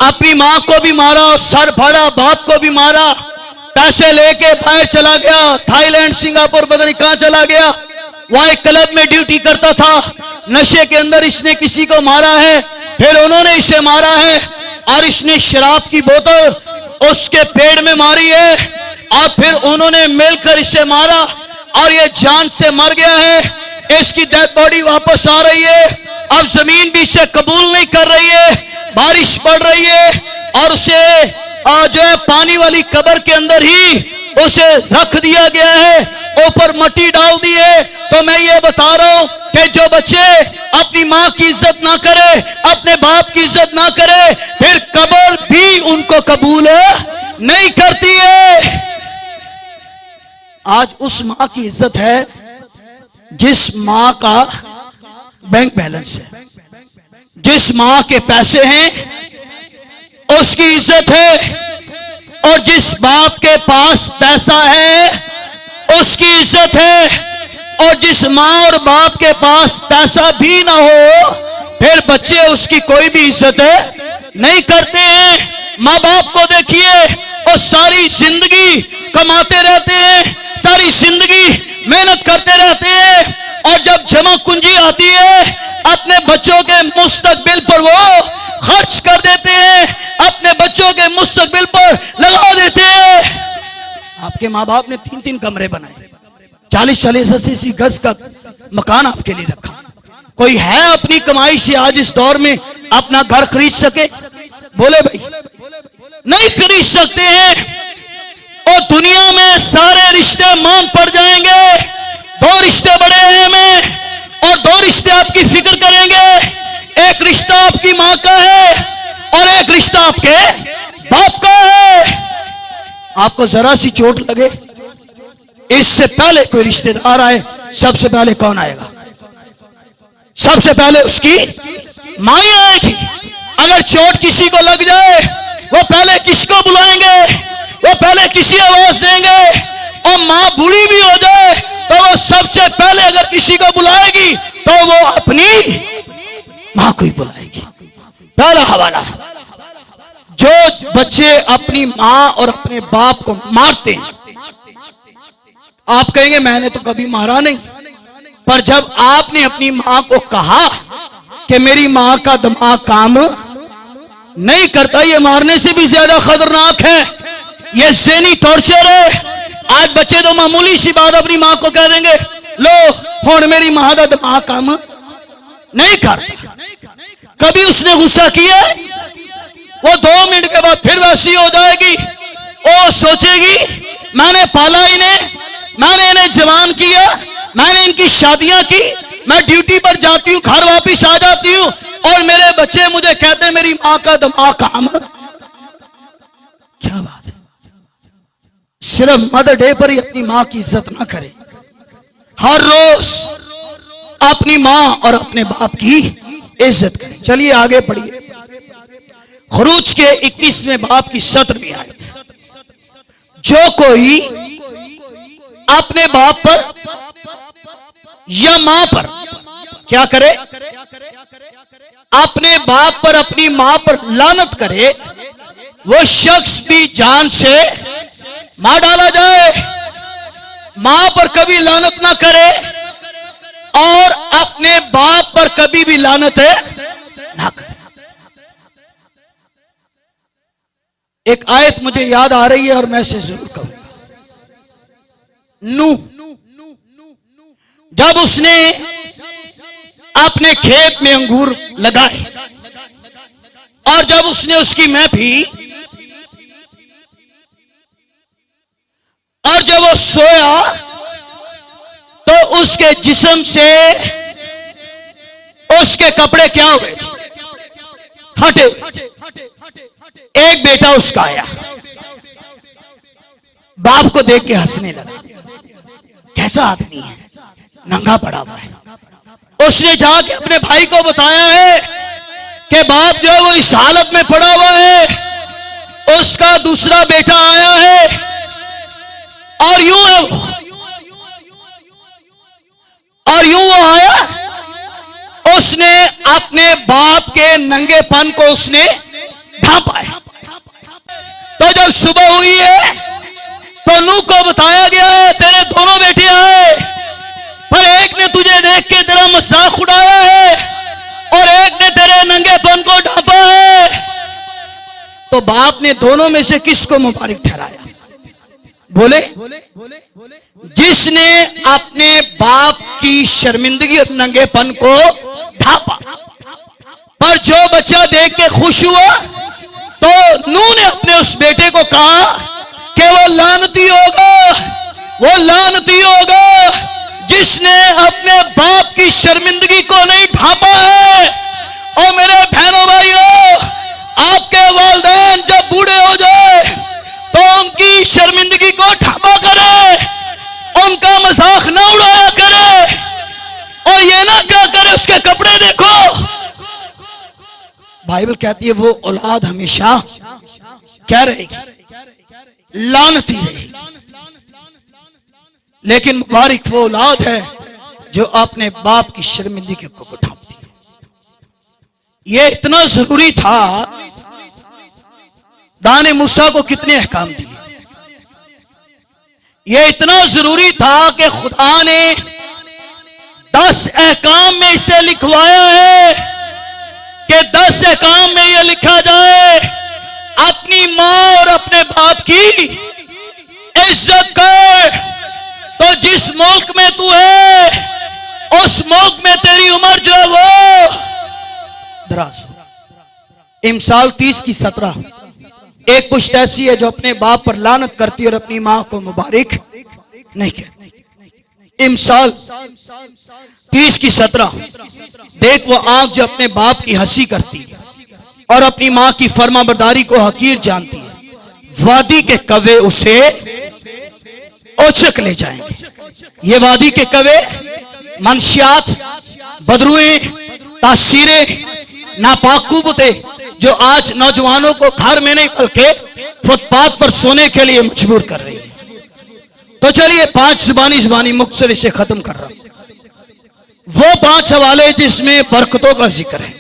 A: अपनी मां को भी मारा, सर फाड़ा, बाप को भी मारा, पैसे लेके बाहर चला गया, थाईलैंड सिंगापुर पता नहीं कहां चला गया। वहां एक क्लब में ड्यूटी करता था, नशे के अंदर इसने किसी को मारा है, फिर उन्होंने इसे मारा है और इसने शराब की बोतल उसके पेड़ में मारी है और फिर उन्होंने मिलकर इसे मारा और ये जान से मर गया है। इसकी डेड बॉडी वापस आ रही है, अब जमीन भी इसे कबूल नहीं कर रही है, बारिश पड़ रही है और उसे जो है पानी वाली कब्र के अंदर ही उसे रख दिया गया है, ऊपर मिट्टी डाल दी है। तो मैं ये बता रहा हूं कि जो बच्चे अपनी मां की इज्जत ना करे, अपने बाप की इज्जत ना करे, फिर कब्र भी उनको कबूल नहीं करती है। आज उस मां की इज्जत है जिस मां का बैंक बैलेंस है, जिस मां के पैसे हैं उसकी इज्जत है, और जिस बाप के पास पैसा है उसकी इज्जत है। और जिस मां और बाप के पास पैसा भी ना हो फिर बच्चे उसकी कोई भी इज्जत नहीं करते हैं। माँ बाप को देखिए, वो सारी जिंदगी कमाते रहते हैं, सारी जिंदगी मेहनत करते रहते हैं, और जब जमा कुंजी आती है अपने बच्चों के मुस्तकबिल पर वो खर्च कर देते हैं, अपने बच्चों के मुस्तकबिल पर लगा देते हैं। आपके माँ बाप ने 3-3 कमरे बनाए, 40-40, 80-80 गज का मकान आपके लिए रखा। कोई है अपनी कमाई से आज इस दौर में अपना घर खरीद सके? बोले भाई, नहीं खरीद सकते हैं। और दुनिया में सारे रिश्ते मांग पड़ जाएंगे। 2 रिश्ते बड़े अहम हैं और 2 रिश्ते आपकी फिक्र करेंगे। एक रिश्ता आपकी मां का है और एक रिश्ता आपके बाप का है। आपको जरा सी चोट लगे, इससे पहले कोई रिश्तेदार आए, सबसे पहले कौन आएगा? सबसे पहले उसकी मां ही आएगी। अगर चोट किसी को लग जाए, वो पहले किसको बुलाएंगे? वो पहले किसी आवाज देंगे। और मां बूढ़ी भी हो जाए तो वो सबसे पहले अगर किसी को बुलाएगी तो वो अपनी मां को ही बुलाएगी। पहला हवाला, जो बच्चे अपनी मां और अपने बाप को मारते हैं, आप कहेंगे मैंने तो कभी मारा नहीं, पर जब आपने अपनी मां को कहा कि मेरी मां का दिमाग काम नहीं करता, ये मारने से भी ज्यादा खतरनाक है, ये ज़हनी टॉर्चर है। आज बच्चे तो मामूली सी बात अपनी मां को कह देंगे, लो हुण मेरी मां का दिमाग काम नहीं करता। कभी उसने गुस्सा किया, वो 2 मिनट के बाद फिर वैसी हो जाएगी। वो सोचेगी मैंने पाला इन्हें, मैंने इन्हें जवान किया, मैंने इनकी शादियां की, मैं ड्यूटी पर जाती हूं, घर वापिस आ जाती हूं और मेरे बच्चे मुझे कहते हैं मेरी मां का दिमाग काम। क्या बात है? सिर्फ मदर डे पर ही अपनी मां की इज्जत ना करें, हर रोज अपनी मां और अपने बाप की इज्जत करें। चलिए आगे पढ़िए। खरूज के 21वें बाब की 17वीं आयत, जो कोई अपने बाप पर या मां पर क्या करे? अपने बाप पर अपनी मां पर लानत करे, वो शख्स भी जान से मार डाला जाए। मां पर कभी लानत ना करे और अपने बाप पर कभी भी लानत ना करे। एक आयत मुझे याद आ रही है और मैं इसे जरूर कहूंगा। नूह, जब उसने अपने खेत में अंगूर लगाए और जब उसने उसकी मैं पी और जब वो सोया तो उसके जिस्म से उसके कपड़े क्या हुए? हटे। एक बेटा उसका आया, बाप को देख के हंसने लगा, कैसा आदमी है, नंगा पड़ा हुआ है। उसने जाके अपने भाई को बताया है कि बाप जो है वो इस हालत में पड़ा हुआ है, उसका दूसरा बेटा आया है और यूं है वो, और यूं वो आया। उसने अपने बाप के नंगेपन को उसने ढांपा है। तो जब सुबह हुई है तो नूह को बताया गया है तेरे दोनों बेटे आए, पर एक ने तुझे देख के तेरा मजाक उड़ाया है और एक ने तेरे नंगेपन को ढांपा है। तो बाप ने दोनों में से किसको मुबारक ठहराया? बोले जिसने अपने बाप की शर्मिंदगी और नंगेपन को ढांपा। पर जो बच्चा देख के खुश हुआ तो नूह ने अपने उस बेटे को कहा कि वो लानती होगा, वो लानती होगा जिसने अपने बाप की शर्मिंदगी को नहीं ढांपा है। और मेरे बहनों भाइयों, आपके वालिदैन जब बूढ़े हो जाए तो उनकी शर्मिंदगी को ढांपा करे, उनका मजाक ना उड़ाया करे और ये ना क्या करे उसके कपड़े देखो। बाइबल कहती है वो औलाद हमेशा क्या रहेगी? लानती रहेगी। लेकिन मुबारक वो औलाद है जो अपने बाप की शर्मिंदगी को ढांपती है। ये इतना जरूरी था। दाने मूसा को कितने अहकाम दिए? ये इतना जरूरी था कि खुदा ने 10 अहकाम में इसे लिखवाया है कि 10 अहकाम में यह लिखा जाए अपनी मां और अपने बाप की इज्जत कर तो जिस मुल्क में तू है उस मुल्क में तेरी उम्र जो है वो दराज हो। इमसाल 30 की 17। एक पुश्त ऐसी है जो अपने बाप पर लानत करती है और अपनी मां को मुबारक नहीं कहती। इमसाल 30 की 17। देख वो आंख जो अपने बाप की हंसी करती है और अपनी मां की फर्माबरदारी को हकीर जानती है, वादी के कवे उसे ओचक ले जाएंगे। ये वादी के कवे मंशियात, बदरुए, तासीरें, नापाकूबतें जो आज नौजवानों को घर में नहीं बल्कि फुटपाथ पर सोने के लिए मजबूर कर रही है। तो चलिए 5 जुबानी मुख्तसर इसे खत्म कर रहा हूं। वो 5 हवाले जिसमें बरकतों का जिक्र है।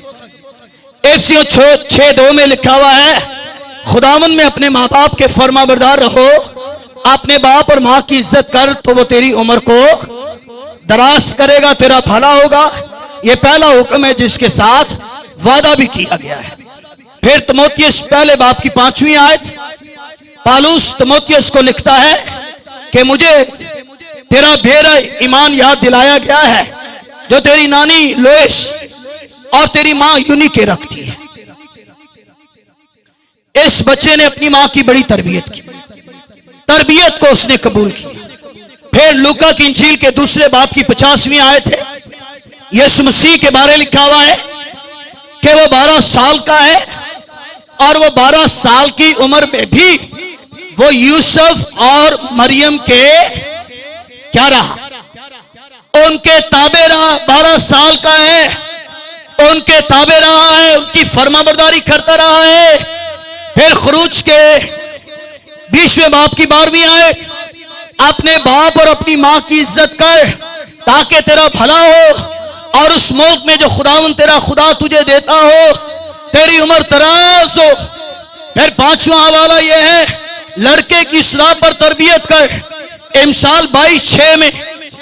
A: एफसीओ 6:2 में लिखा हुआ है, खुदावन में अपने माँ बाप के फर्माबरदार रहो, अपने बाप और माँ की इज्जत कर तो वो तेरी उम्र को दराज करेगा, तेरा भला होगा। ये पहला हुक्म है जिसके साथ वादा भी किया गया है। फिर तिमोथियस पहले बाप की 5वीं आयत, पालूस तिमोथियस को लिखता है कि मुझे तेरा बेरा ईमान याद दिलाया गया है जो तेरी नानी लोइस और तेरी मां यूनिके रखती है। इस बच्चे ने अपनी मां की बड़ी तरबियत की, तरबियत को उसने कबूल किया। फिर लूका की इंजील के दूसरे बाप की 50वीं आयत है, यीशु मसीह के बारे लिखा हुआ है कि वो 12 साल का है और वो 12 साल की उम्र में भी वो यूसुफ और मरियम के क्या रहा, उनके ताबे रहा। 12 साल का है, उनके ताबे रहा है, उनकी फर्माबरदारी करता रहा है। फिर खरूज के 20वें बाप की 12वीं आयत, अपने बाप और अपनी मां की इज्जत कर ताकि तेरा भला हो और उस मुल्क में जो खुदावन तेरा खुदा तुझे देता हो तेरी उम्र दराज हो। फिर 5वां हवाला यह है, लड़के की उसराह पर तरबियत कर। इमसाल 22:6 में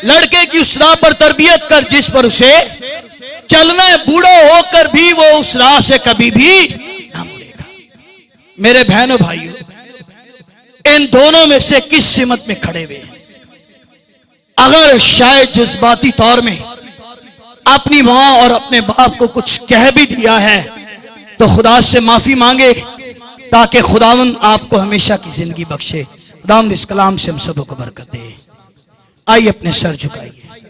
A: लड़के की उसराह पर तरबियत कर जिस पर उसे चलना है, बूढ़ा होकर भी वो उस राह से कभी भी ना मुड़ेगा। मेरे बहनों भाइयों, इन दोनों में से किस सिमत में खड़े हुए हैं? अगर शायद जज्बाती तौर में अपनी मां और अपने बाप को कुछ कह भी दिया है तो खुदा से माफी मांगे ताकि खुदावन आपको हमेशा की जिंदगी बख्शे। खुदावन इस कलाम से हम सबको बरकत दे। आइए अपने सर झुकाइए।